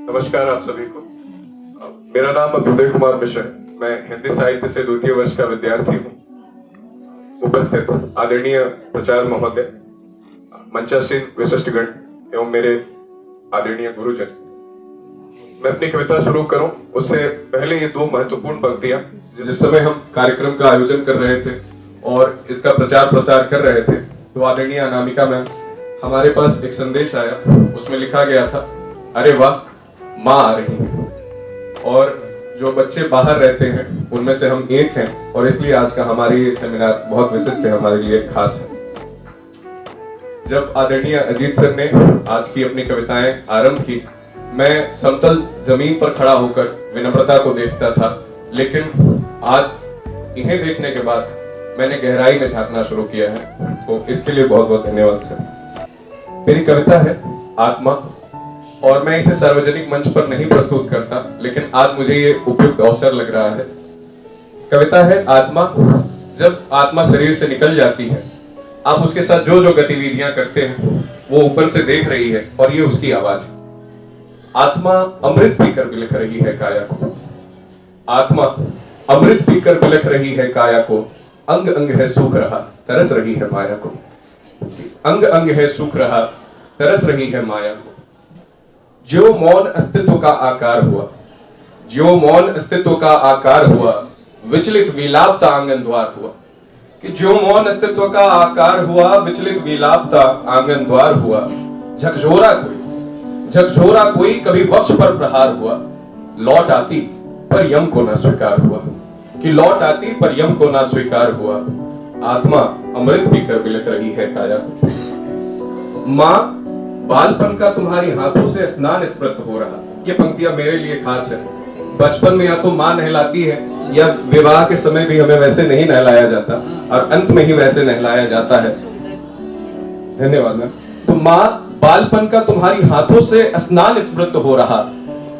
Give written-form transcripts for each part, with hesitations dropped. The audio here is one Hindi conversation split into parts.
नमस्कार आप सभी को। मेरा नाम अभ्युदय कुमार मिश्र है। मैं हिंदी साहित्य से द्वितीय वर्ष का विद्यार्थी हूँ। उपस्थित आदरणीय प्राचार्य महोदय, मंचासीन विशिष्टगण एवं मेरे आदरणीय गुरुजन, मैं अपनी कविता शुरू करूं उससे पहले ये दो महत्वपूर्ण पंक्तियां, जिस समय हम कार्यक्रम का आयोजन कर रहे थे और इसका प्रचार प्रसार कर रहे थे, तो आदरणीय अनामिका मैम, हमारे पास एक संदेश आया। उसमें लिखा गया था, अरे वाह माँ आ रही है। और जो बच्चे बाहर रहते हैं उनमें से हम एक हैं और इसलिए आज का हमारी ये सेमिनार बहुत विशिष्ट है, हमारे लिए खास है। जब आदरणीय अजीत सर ने आज की अपनी कविताएं आरंभ की, मैं समतल जमीन पर खड़ा होकर विनम्रता को देखता था, लेकिन आज इन्हें देखने के बाद मैंने गहराई में झांकना शुरू किया है, तो इसके लिए बहुत बहुत धन्यवाद सर। मेरी कविता है आत्मा और मैं इसे सार्वजनिक मंच पर नहीं प्रस्तुत करता, लेकिन आज मुझे ये उपयुक्त अवसर लग रहा है। कविता है आत्मा। जब आत्मा शरीर से निकल जाती है, आप उसके साथ जो जो गतिविधियां करते हैं वो ऊपर से देख रही है और ये उसकी आवाज है। आत्मा अमृत पीकर बिलख रही है काया को। आत्मा अमृत पीकर बिलख रही है काया को। अंग अंग है सूख रहा, तरस रही है माया को। अंग अंग है सूख रहा, तरस रही है माया को। जो मौन अस्तित्व का आकार हुआ, जो मौन अस्तित्व का आकार हुआ, विचलित विलापता आंगन द्वार हुआ। कि जो मौन अस्तित्व का आकार हुआ, विचलित विलापता आंगन द्वार हुआ। झकझोरा कोई कभी वक्ष पर प्रहार हुआ। लौट आती पर यम को ना स्वीकार हुआ। कि लौट आती पर यम को ना स्वीकार हुआ। आत्मा अमृत पीकर बिलख रही है काया को। माँ, बालपन का तुम्हारी हाथों से स्नान स्मृत हो रहा। ये पंक्तियां मेरे लिए खास है। बचपन में या तो माँ नहलाती है या विवाह के समय भी हमें वैसे नहीं नहलाया जाता और अंत में ही वैसे नहलाया जाता है। धन्यवाद मैम। तो माँ, बालपन का तुम्हारी हाथों से स्नान स्मृत हो रहा।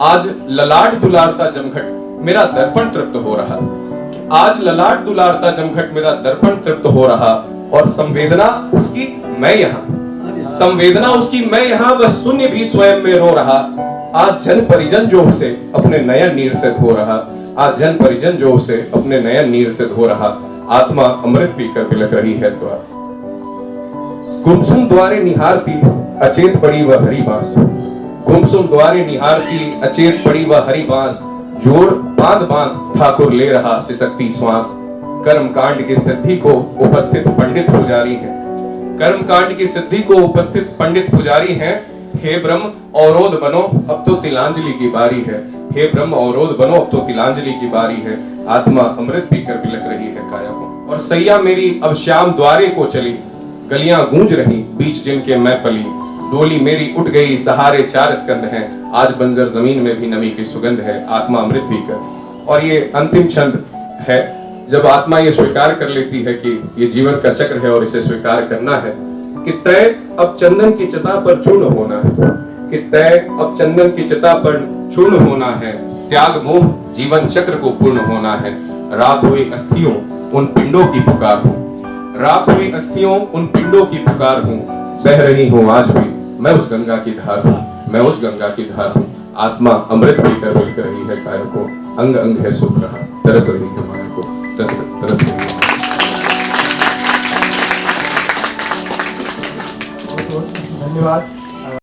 आज ललाट दुलारता जमघट मेरा दर्पण तृप्त हो रहा। आज ललाट दुलारता जमघट मेरा दर्पण तृप्त हो रहा। और संवेदना उसकी मैं यहाँ, संवेदना उसकी मैं यहाँ, वह शून्य भी स्वयं में रो रहा। आज जन परिजन जो उसे अपने नयन नीर से धो रहा। आज जन परिजन जो उसे अपने नयन नीर से धो रहा। आत्मा अमृत पीकर बिलख रही है द्वार। गुमसुम द्वारे निहारती अचेत पड़ी वह हरी बांस। गुमसुम द्वारे निहारती अचेत पड़ी वह हरी बांस। जोड़ बांध बांध ठाकुर ले रहा सिसकती श्वास। कर्म कांड की सिद्धि को उपस्थित पंडित पुजारी है। कर्म कांड की सिद्धि को उपस्थित पंडित पुजारी हैं। हे ब्रह्म अवरोध बनो, अब तो तिलांजलि की बारी है। हे ब्रह्म अवरोध बनो, अब तो तिलांजलि की बारी है। आत्मा अमृत पीकर बिलख रही है काया को। और सैया मेरी अब श्याम द्वारे को चली। गलियां गूंज रही बीच जिनके मैं पली। डोली मेरी उठ गई सहारे चार स्कंद हैं। आज बंजर जमीन में भी नमी की सुगंध है। आत्मा अमृत पीकर। और ये अंतिम छंद है, जब आत्मा ये स्वीकार कर लेती है कि ये जीवन का चक्र है और इसे स्वीकार करना है कि तय अब चंदन की चिता पर चूर्ण होना है। कि तय अब चंदन की चिता पर चूर्ण होना है। त्याग मोह जीवन चक्र को पूर्ण होना है। रात हुई अस्थियों उन पिंडों की पुकार हूँ। रात हुई अस्थियों उन पिंडों की पुकार हूँ। बह रही हूँ आज भी मैं उस गंगा की धार हूँ। मैं उस गंगा की धार हूँ। आत्मा अमृत पीकर बिलख रही है काया को। अंग अंग है सूख रहा, तरस रही है माया को। तरस रही है। धन्यवाद।